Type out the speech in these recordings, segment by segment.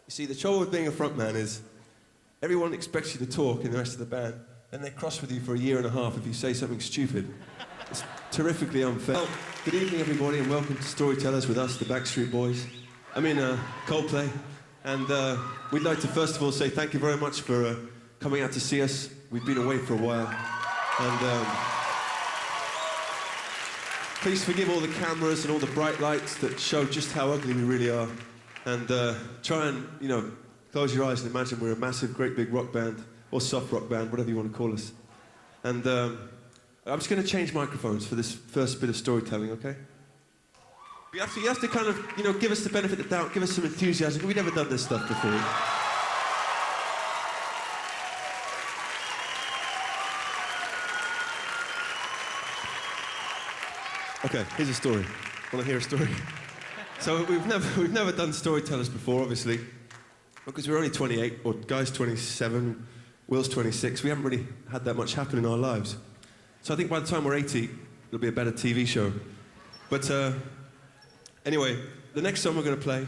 You see, the trouble with being a frontman is everyone expects you to talk in the rest of the band, and they're cross with you for a year and a half if you say something stupid. It's terrifically unfair. Well, good evening, everybody, and welcome to Storytellers with us, the Backstreet Boys. Coldplay. And we'd like to first of all say thank you very much for coming out to see us. We've been away for a while. And please forgive all the cameras and all the bright lights that show just how ugly we really are. And try and, you know, close your eyes and imagine we're a massive, great big rock band, or soft rock band, whatever you want to call us. And I'm just going to change microphones for this first bit of storytelling, okay? You have to kind of, you know, give us the benefit of the doubt, give us some enthusiasm. We've never done this stuff before. Okay, here's a story. Want to hear a story? So we've never done Storytellers before, obviously, because we're only 28, or Guy's 27, Will's 26. We haven't really had that much happen in our lives. So I think by the time we're 80, it'll be a better TV show. But anyway, the next song we're going to play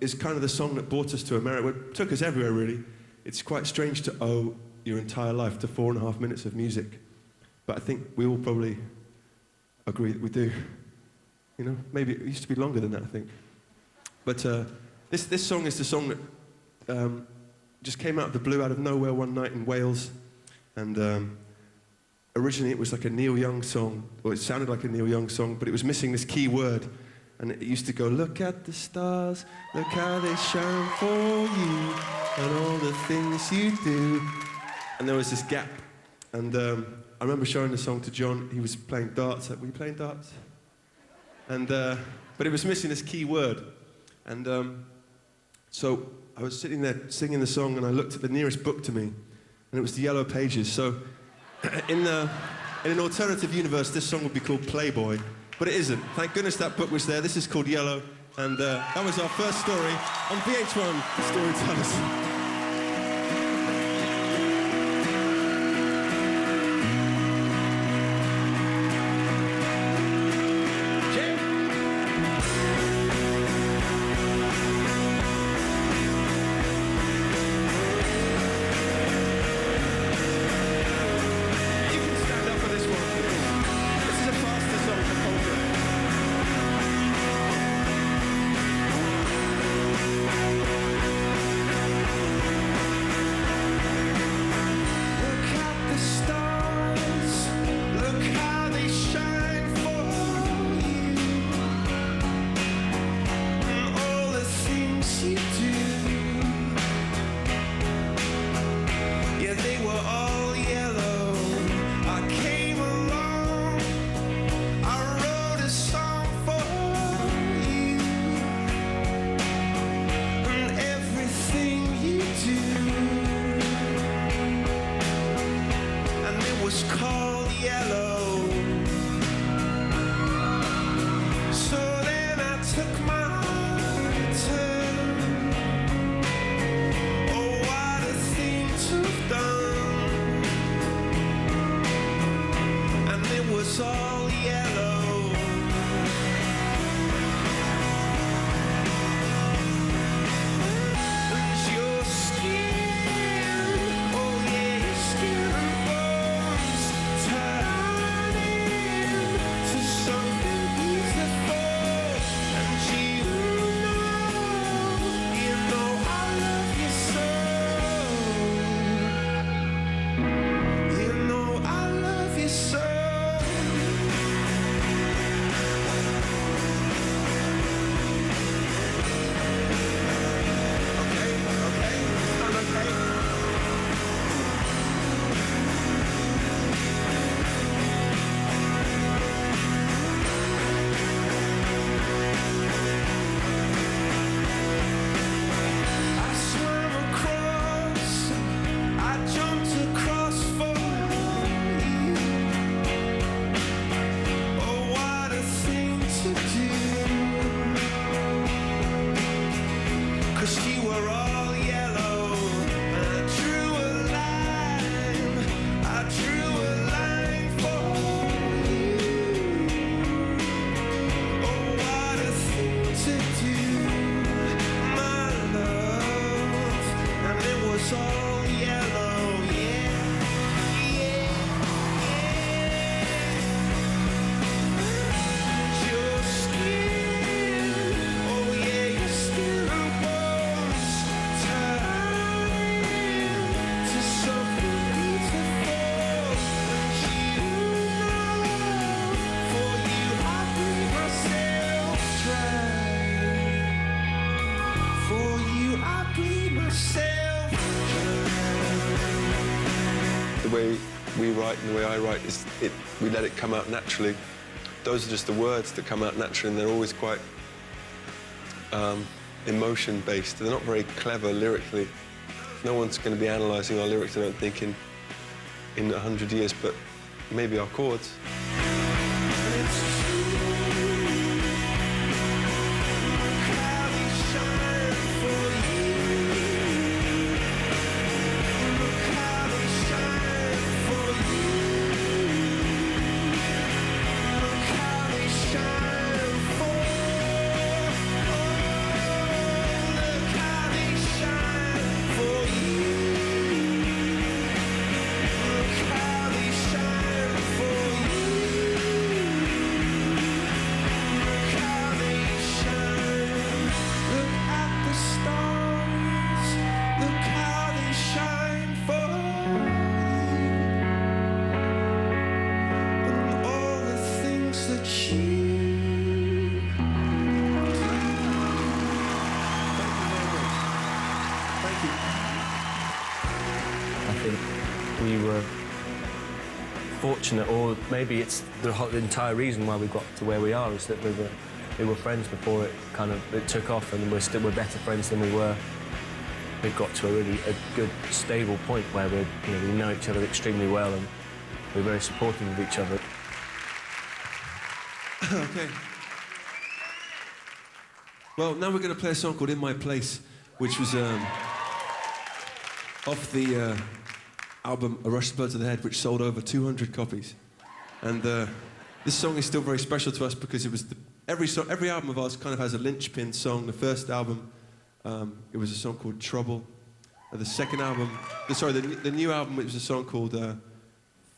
is kind of the song that brought us to America. It took us everywhere, really. It's quite strange to owe your entire life to 4.5 minutes of music. But I think we all probably agree that we do. You know, maybe it used to be longer than that, I think. But this song is the song that just came out of the blue, out of nowhere one night in Wales. And originally it was like a Neil Young song, or it sounded like a Neil Young song, but it was missing this key word. And it used to go, look at the stars, look how they shine for you, and all the things you do. And there was this gap. And I remember showing the song to John. He was playing darts. Were you playing darts? And but it was missing this key word. And so I was sitting there singing the song, and I looked at the nearest book to me, and it was the Yellow Pages. So in an alternative universe, this song would be called Playboy, but it isn't. Thank goodness that book was there. This is called Yellow, and that was our first story on VH1 Storytellers. way we write and the way I write is we let it come out naturally. Those are just the words that come out naturally, and they're always quite emotion-based. They're not very clever lyrically. No one's going to be analysing our lyrics, I don't think, in 100 years, but maybe our chords. We were fortunate, or maybe it's the entire reason why we got to where we are, is that we were friends before it took off, and we're better friends than we were. We've got to a good, stable point where we know each other extremely well, and we're very supportive of each other. Okay. Well, now we're going to play a song called "In My Place," which was off the album "A Rush of Blood to the Head," which sold over 200 copies. And this song is still very special to us because it was every album of ours kind of has a linchpin song. The first album, it was a song called "Trouble." The second album, the new album, it was a song called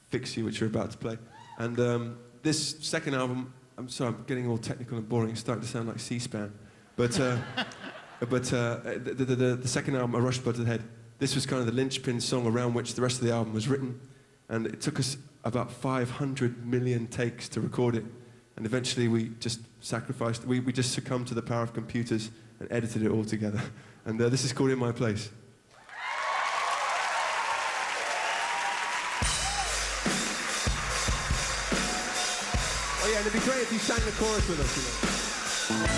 "Fix You," which we're about to play. And this second album, I'm sorry, I'm getting all technical and boring. It's starting to sound like C-SPAN. But the second album, "A Rush of Blood to the Head," this was kind of the linchpin song around which the rest of the album was written. And it took us about 500 million takes to record it. And eventually we just sacrificed, we just succumbed to the power of computers and edited it all together. And this is called "In My Place." Oh yeah, and it'd be great if you sang the chorus with us, you know.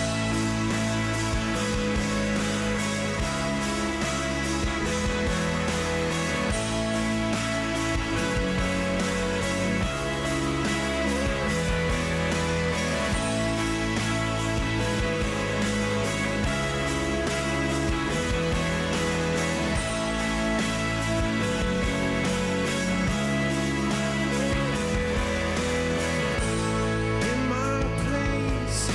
In my place,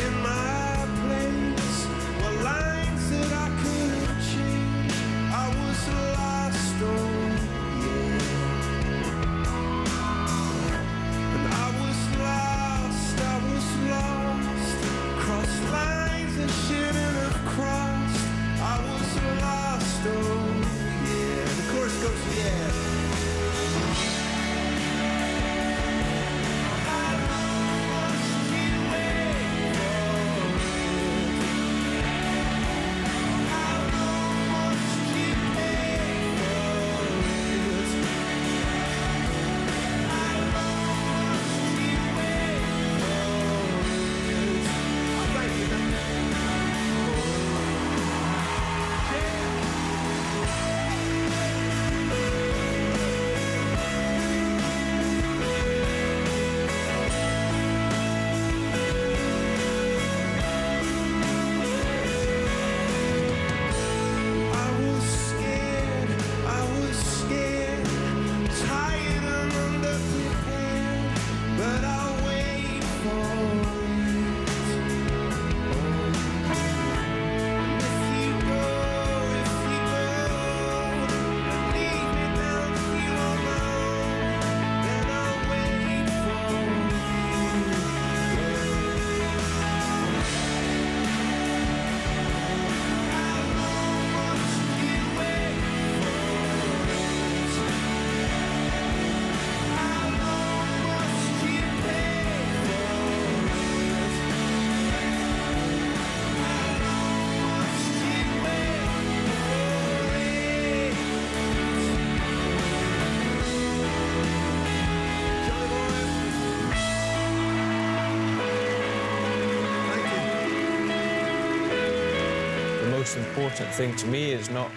most important thing to me is not...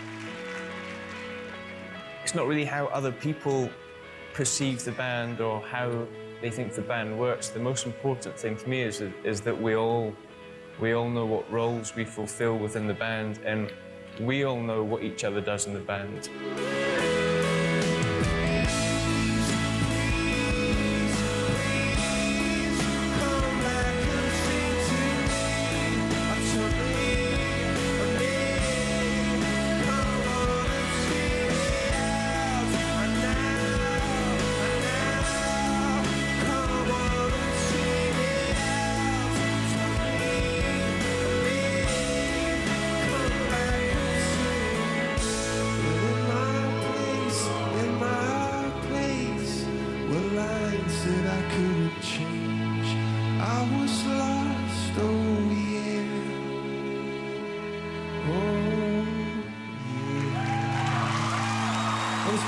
It's not really how other people perceive the band or how they think the band works. The most important thing to me is that we all know what roles we fulfill within the band, and we all know what each other does in the band.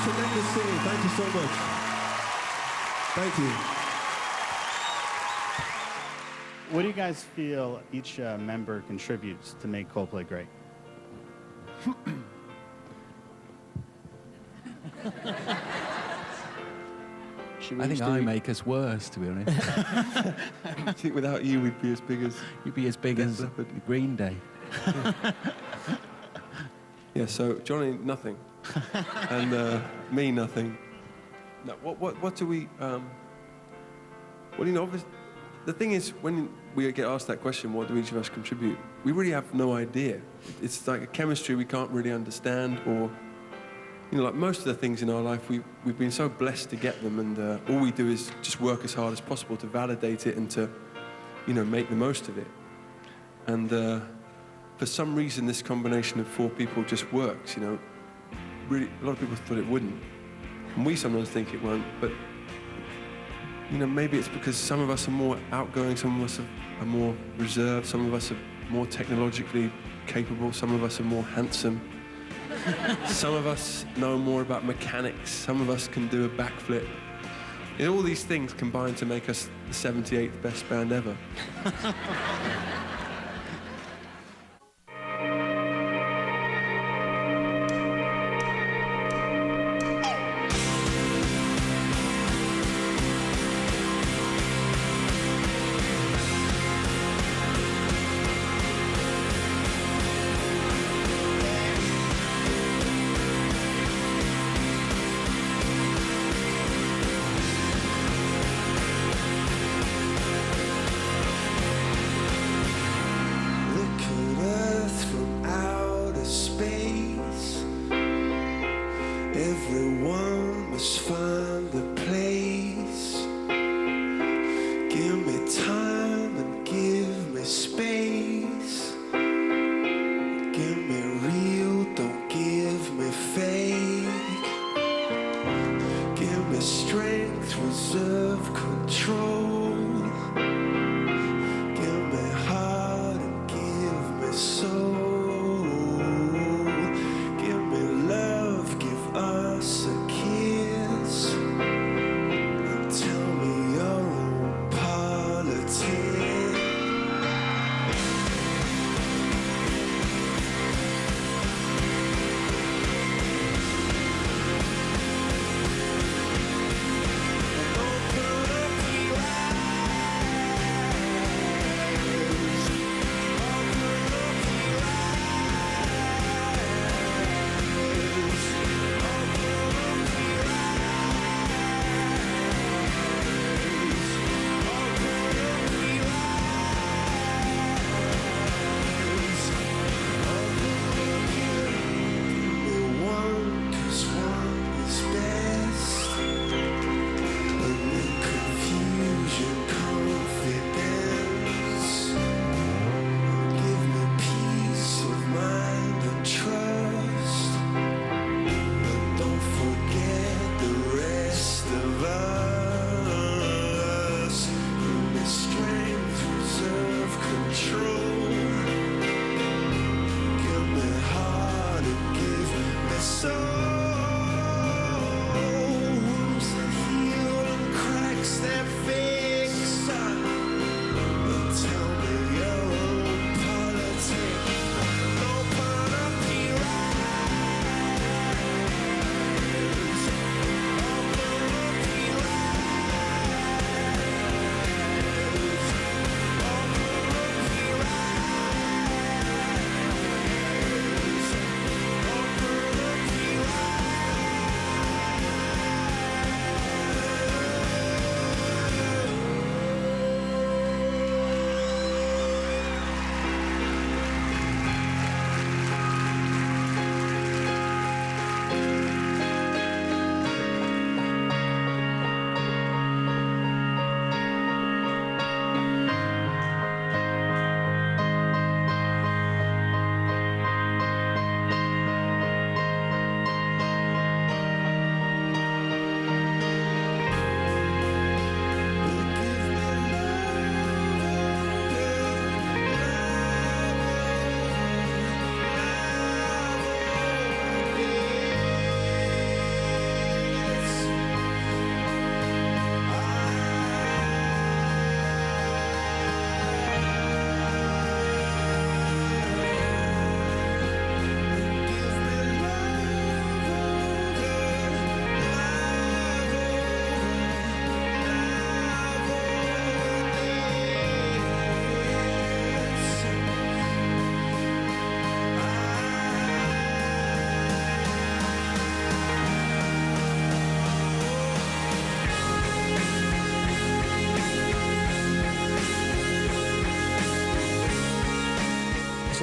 Tremendous singing. Thank you so much. Thank you. What do you guys feel each member contributes to make Coldplay great? I think I make us worse, to be honest. I think without you, we'd be as big as... You'd be as big as Green Day. Yeah, so Johnny, nothing. And me, nothing. No, what do we... Well, you know, the thing is, when we get asked that question, what do each of us contribute? We really have no idea. It's like a chemistry we can't really understand, or... You know, like most of the things in our life, we've been so blessed to get them, and all we do is just work as hard as possible to validate it and to, you know, make the most of it. And for some reason, this combination of four people just works, you know. Really, a lot of people thought it wouldn't. And we sometimes think it won't, but, you know, maybe it's because some of us are more outgoing, some of us are more reserved, some of us are more technologically capable, some of us are more handsome. Some of us know more about mechanics. Some of us can do a backflip. And all these things combine to make us the 78th best band ever.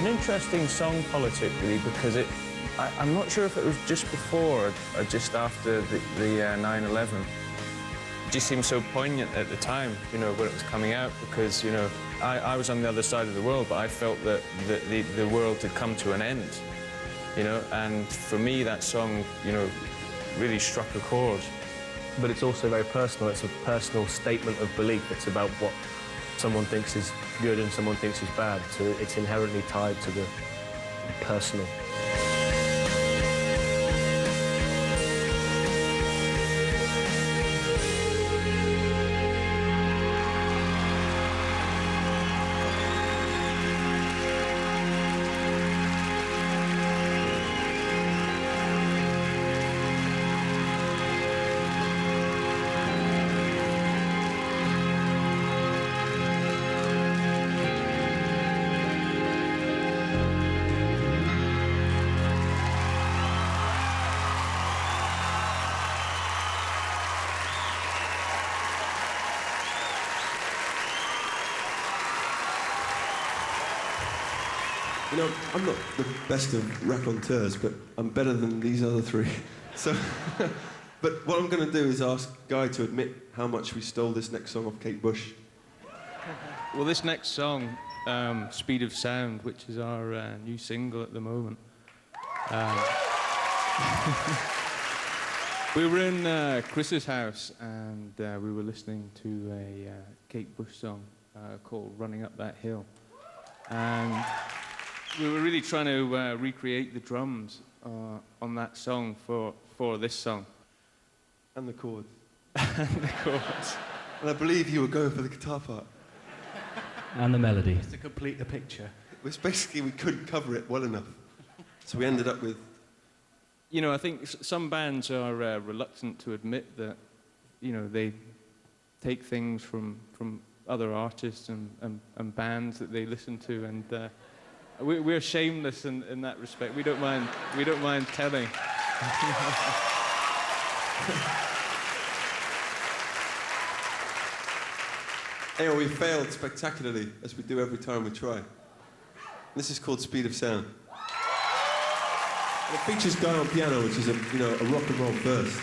an interesting song politically because I'm not sure if it was just before or just after the 9/11. It just seemed so poignant at the time, you know, when it was coming out because, you know, I was on the other side of the world, but I felt that the world had come to an end, you know, and for me that song, you know, really struck a chord. But it's also very personal. It's a personal statement of belief. It's about what someone thinks is good and someone thinks is bad. So it's inherently tied to the personal. You know, I'm not the best of raconteurs, but I'm better than these other three. So, but what I'm going to do is ask Guy to admit how much we stole this next song off Kate Bush. Well, this next song, Speed of Sound, which is our new single at the moment. We were in Chris's house and we were listening to a Kate Bush song called Running Up That Hill. And we were really trying to recreate the drums on that song for this song. And the chords. And the chords. And I believe you were going for the guitar part. And the melody. To complete the picture. It was basically we couldn't cover it well enough. So we ended up with... You know, I think some bands are reluctant to admit that, you know, they take things from other artists and bands that they listen to, and we're shameless in that respect. We don't mind telling. Anyway, we failed spectacularly, as we do every time we try. This is called Speed of Sound. And it features Guy on piano, which is a rock and roll first.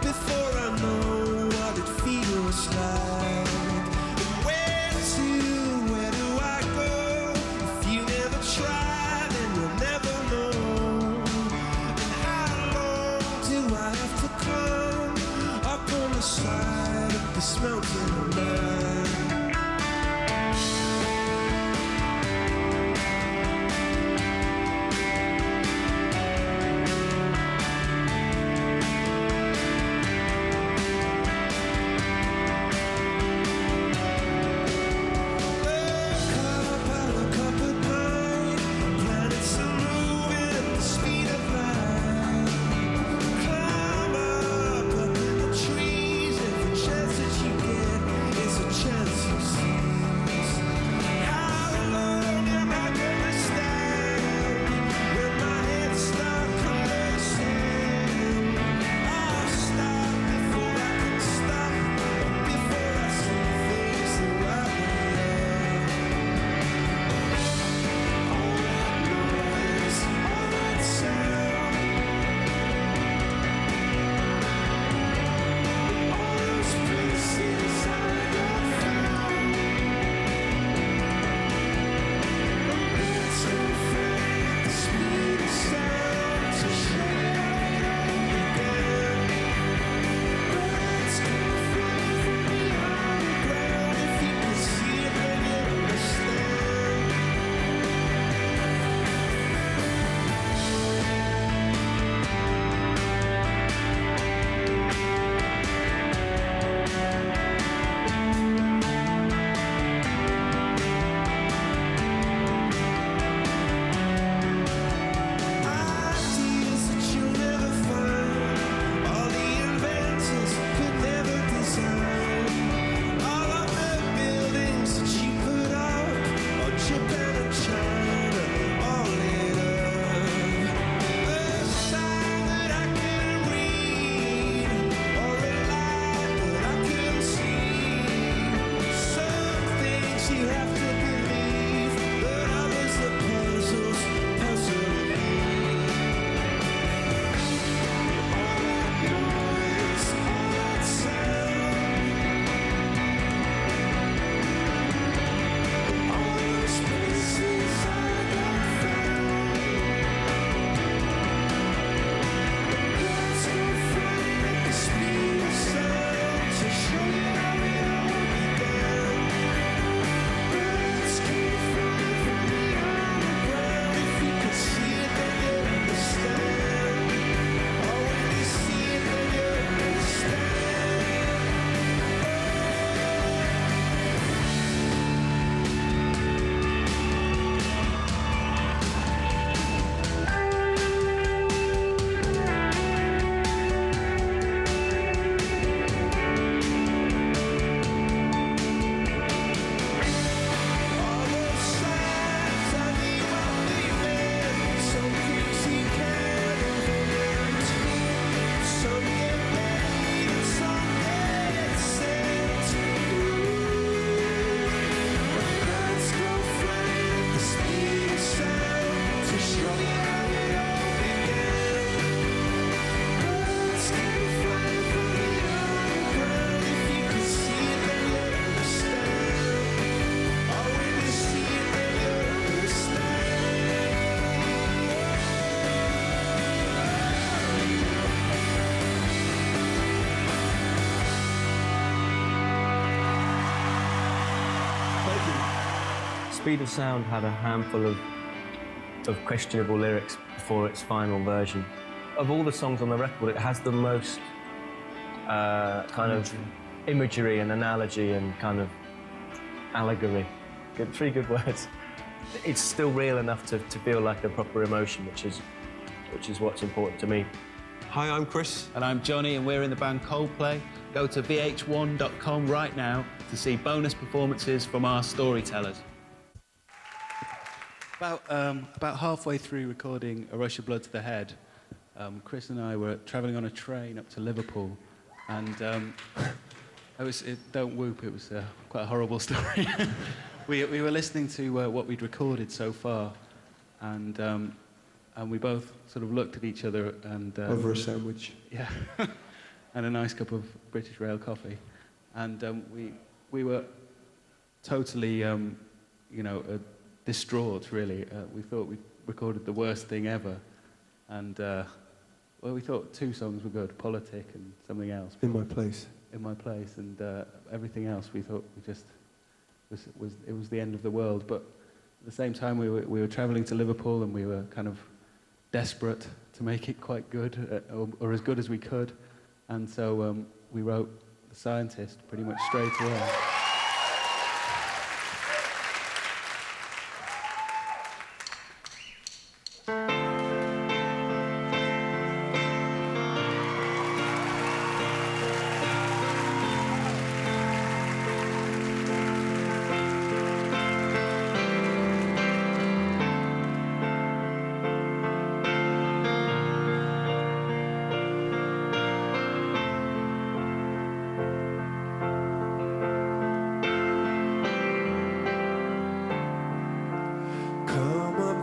Before Speed of Sound had a handful of questionable lyrics before its final version. Of all the songs on the record, it has the most kind of imagery and analogy and kind of allegory. Three good words. It's still real enough to feel like a proper emotion, which is what's important to me. Hi, I'm Chris. And I'm Johnny, and we're in the band Coldplay. Go to VH1.com right now to see bonus performances from our storytellers. About halfway through recording A Rush of Blood to the Head, Chris and I were travelling on a train up to Liverpool, and don't whoop, it was quite a horrible story. we were listening to what we'd recorded so far, and we both sort of looked at each other and... over a sandwich. Yeah, and a nice cup of British Rail coffee. And we were totally, distraught, really. We thought we'd recorded the worst thing ever. And, we thought two songs were good, Politic and something else. In My Place. In My Place, and everything else we thought it was the end of the world. But at the same time, we were travelling to Liverpool, and we were kind of desperate to make it quite good, or as good as we could. And so we wrote The Scientist pretty much straight away.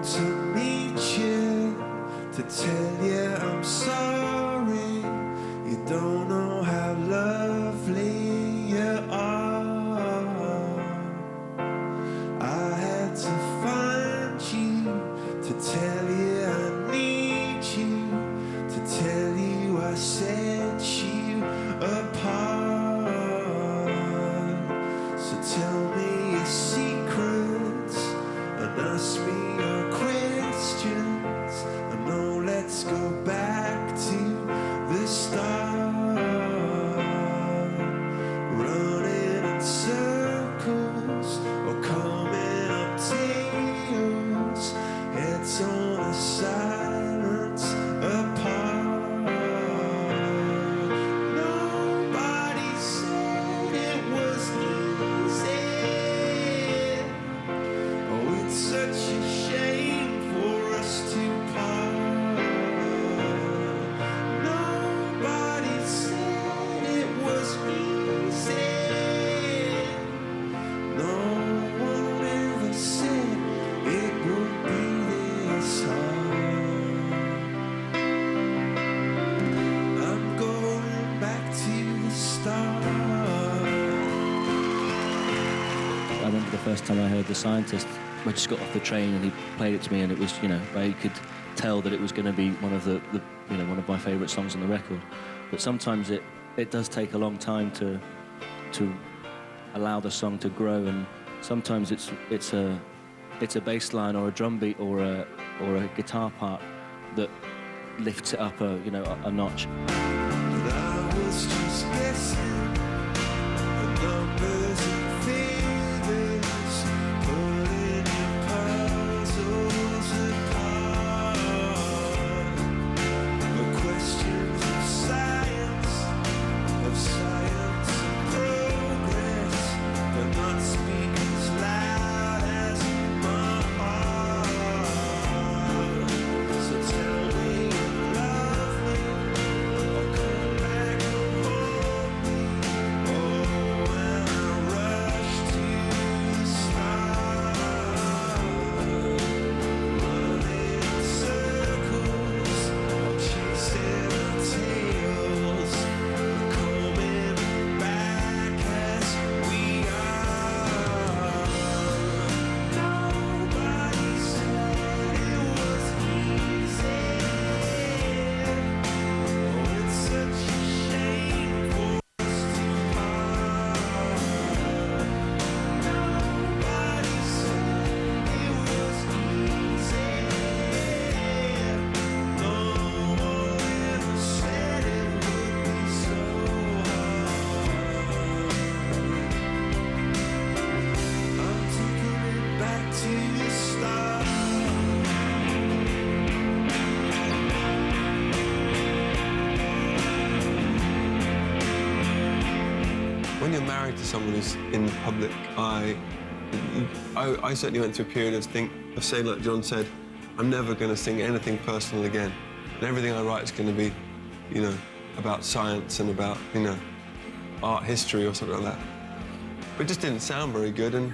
To meet you, to tell you I'm sorry. You don't know how lovely you are. I had to find you, to tell you I need you, to tell you I set you apart. So tell me your secrets and ask me your questions, and now let's go back to the start. Running in circles or coming up tails, heads on a silence apart. Nobody said it was easy. Oh, it's such a shame for us to part. Nobody said it was easy. No one ever said it would be this hard. I'm going back to the start. I remember the first time I heard The Scientist. I just got off the train and he played it to me, and it was, I could tell that it was going to be one of one of my favourite songs on the record. But sometimes it does take a long time to allow the song to grow, and sometimes it's a bass line or a drum beat or a guitar part that lifts it up a notch. But I was just guessing the numbers and figures, pulling your puzzles apart. The questions of science and progress, but not speak as loud as my heart. So tell me you love me, or come back and hold me. Oh, when I when you're married to someone who's in the public eye, I certainly went through a period of saying, like John said, I'm never going to sing anything personal again. And everything I write is going to be, you know, about science and about, you know, art history or something like that. But it just didn't sound very good. And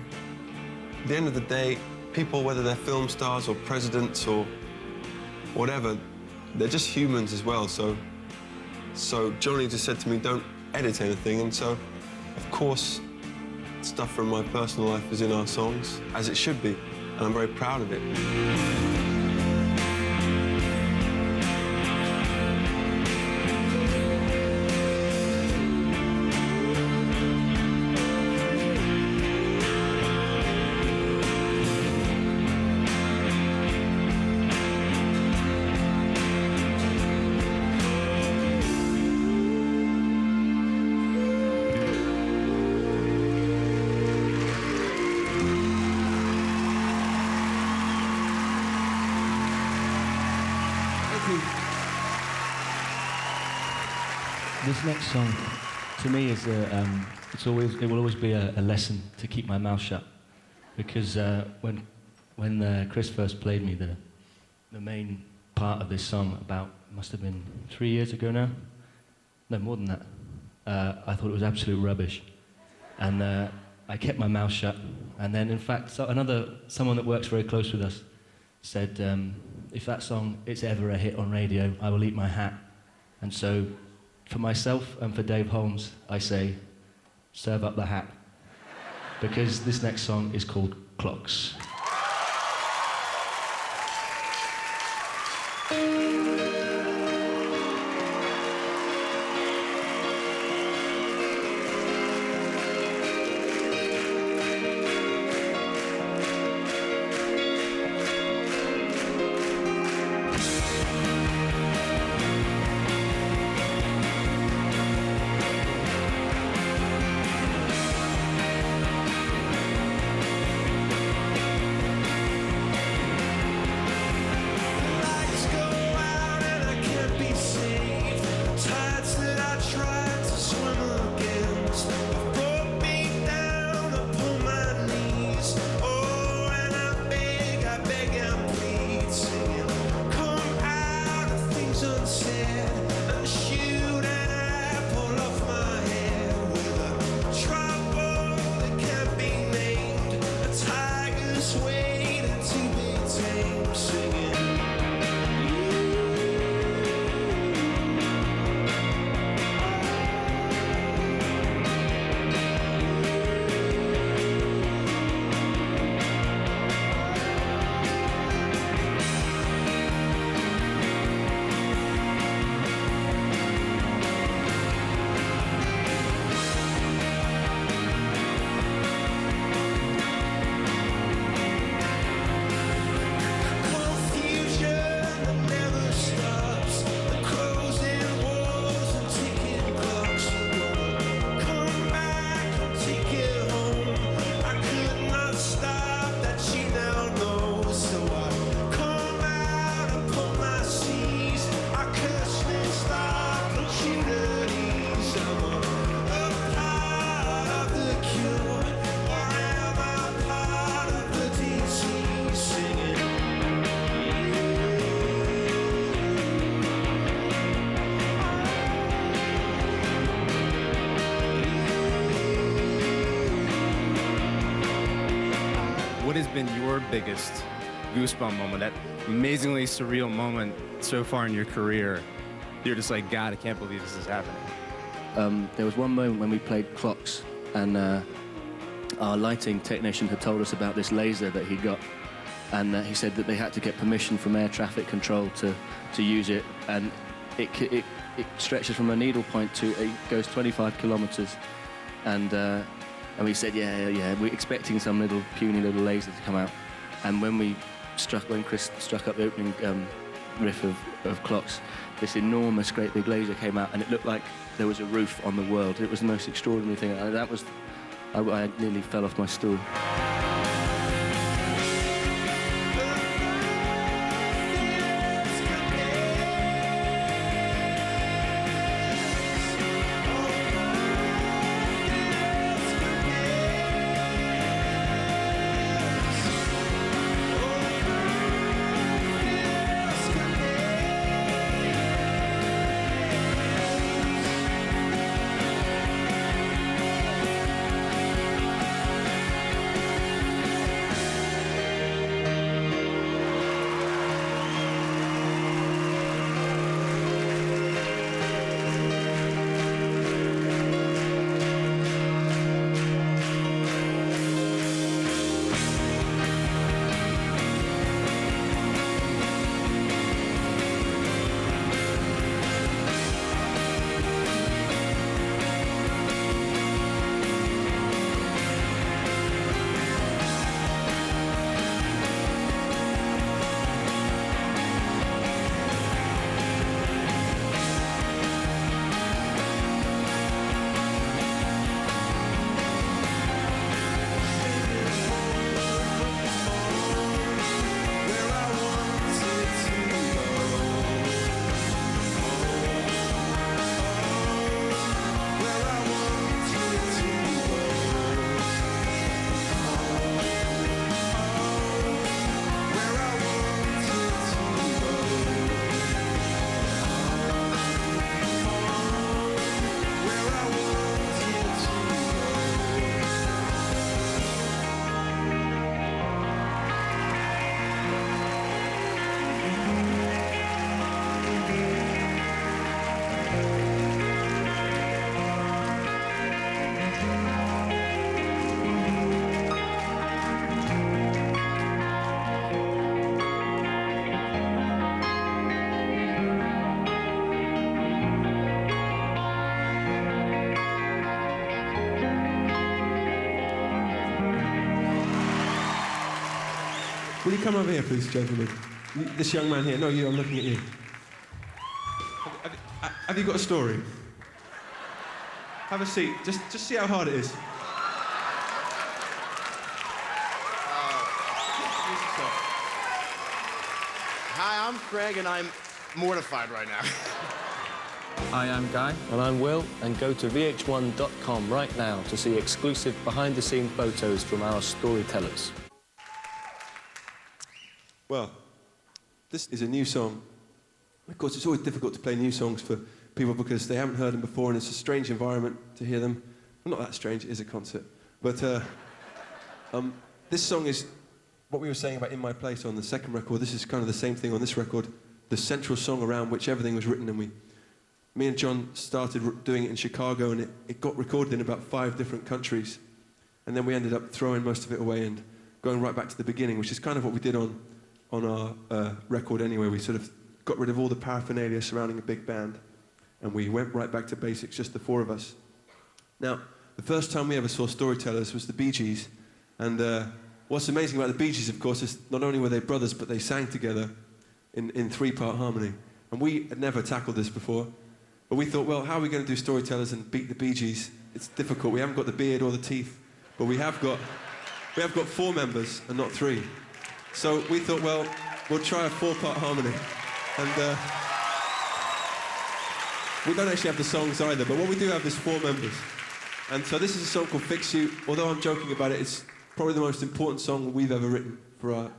at the end of the day, people, whether they're film stars or presidents or whatever, they're just humans as well. So Johnny just said to me, don't edit anything. And so, of course, stuff from my personal life is in our songs, as it should be. And I'm very proud of it. This next song, to me, is it will always be a lesson to keep my mouth shut, because when Chris first played me the main part of this song, must have been 3 years ago now, no more than that, I thought it was absolute rubbish, and I kept my mouth shut. And then, in fact, someone that works very close with us said, if that song is ever a hit on radio, I will eat my hat. And so, for myself and for Dave Holmes, I say, serve up the hat. Because this next song is called Clocks. What has been your biggest goosebump moment, that amazingly surreal moment so far in your career? You're just like, God, I can't believe this is happening. There was one moment when we played Clocks, and our lighting technician had told us about this laser that he got, and he said that they had to get permission from air traffic control to use it, and it stretches from a needle point to, it goes 25 kilometers, and we said, yeah, we're expecting some little puny little laser to come out. And when Chris struck up the opening riff of Clocks, this enormous, great big laser came out, and it looked like there was a roof on the world. It was the most extraordinary thing. I nearly fell off my stool. Will you come over here, please, gentlemen? This young man here. No, you. I'm looking at you. Have you got a story? Have a seat. Just see how hard it is. Hi, I'm Craig, and I'm mortified right now. Hi, I'm Guy. And I'm Will, and go to vh1.com right now to see exclusive behind-the-scenes photos from our storytellers. Well, this is a new song. Of course, it's always difficult to play new songs for people because they haven't heard them before, and it's a strange environment to hear them. Well, not that strange, it is a concert. But this song is what we were saying about In My Place on the second record. This is kind of the same thing on this record, the central song around which everything was written, and me and John started doing it in Chicago, and it got recorded in about 5 different countries. And then we ended up throwing most of it away and going right back to the beginning, which is kind of what we did on our record anyway. We sort of got rid of all the paraphernalia surrounding a big band, and we went right back to basics, just the 4 of us. Now, the first time we ever saw Storytellers was the Bee Gees, and what's amazing about the Bee Gees, of course, is not only were they brothers, but they sang together in 3-part harmony. And we had never tackled this before, but we thought, well, how are we going to do Storytellers and beat the Bee Gees? It's difficult. We haven't got the beard or the teeth, but we have got 4 members and not 3. So we thought, well, we'll try a 4-part harmony. And we don't actually have the songs either, but what we do have is 4 members. And so this is a song called Fix You. Although I'm joking about it, it's probably the most important song we've ever written for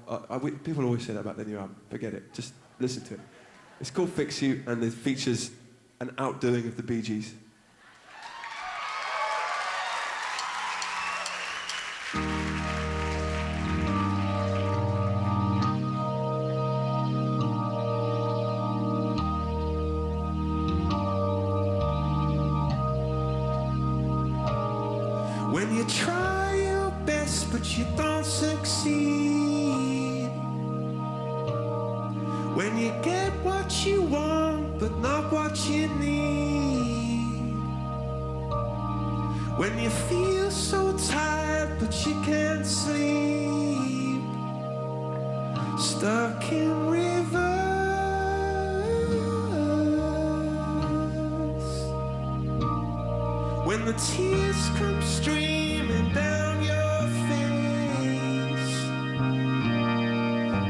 people always say that about their new album. Forget it. Just listen to it. It's called Fix You, and it features an outdoing of the Bee Gees. When you try your best but you don't succeed, when you get what you want but not what you need, when you feel so tired but you can't sleep, stuck in reverse, when the tears come streaming down your face,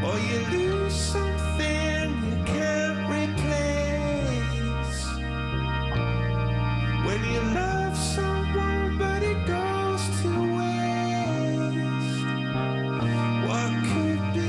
or you lose something you can't replace, when you love someone but it goes to waste, what could be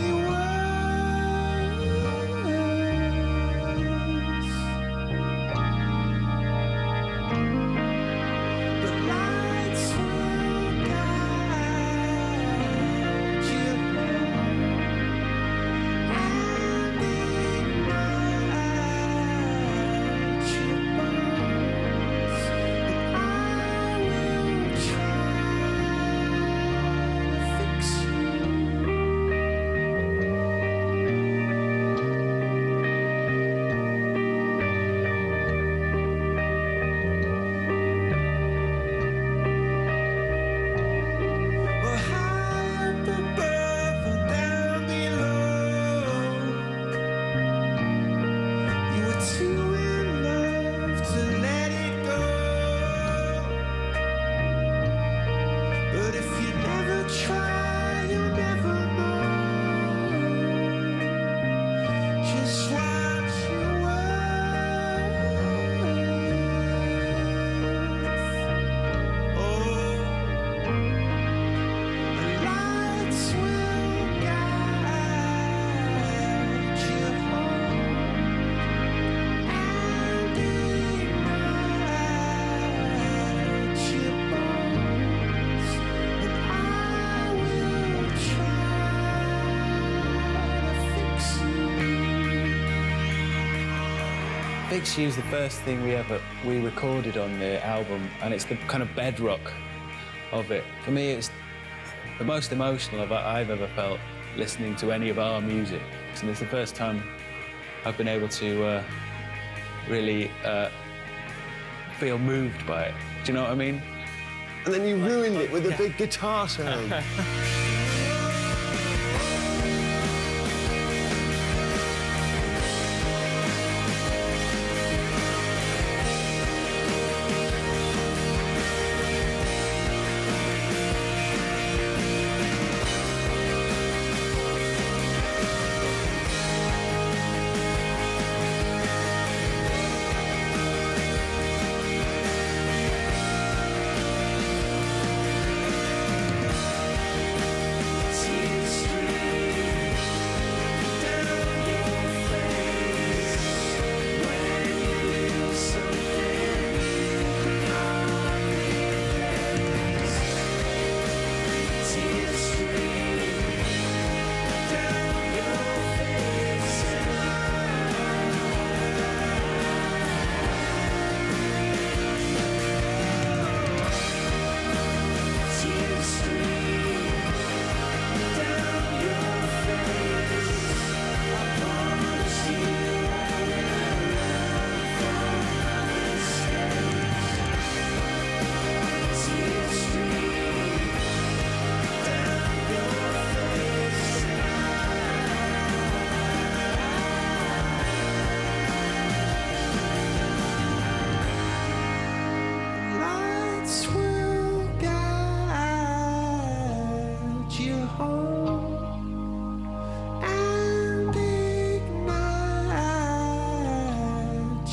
Fix You is the first thing we recorded on the album, and it's the kind of bedrock of it. For me, it's the most emotional I've ever felt listening to any of our music. And it's the first time I've been able to really feel moved by it. Do you know what I mean? And then you ruined it with a big guitar sound.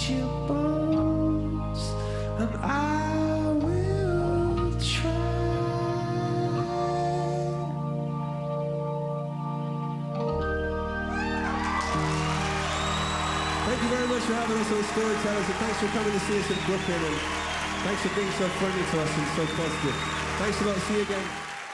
eat your bones, and I will try. Thank you very much for having us on Storytellers, and thanks for coming to see us in Brooklyn, and thanks for being so friendly to us and so positive. Thanks a lot. See you again.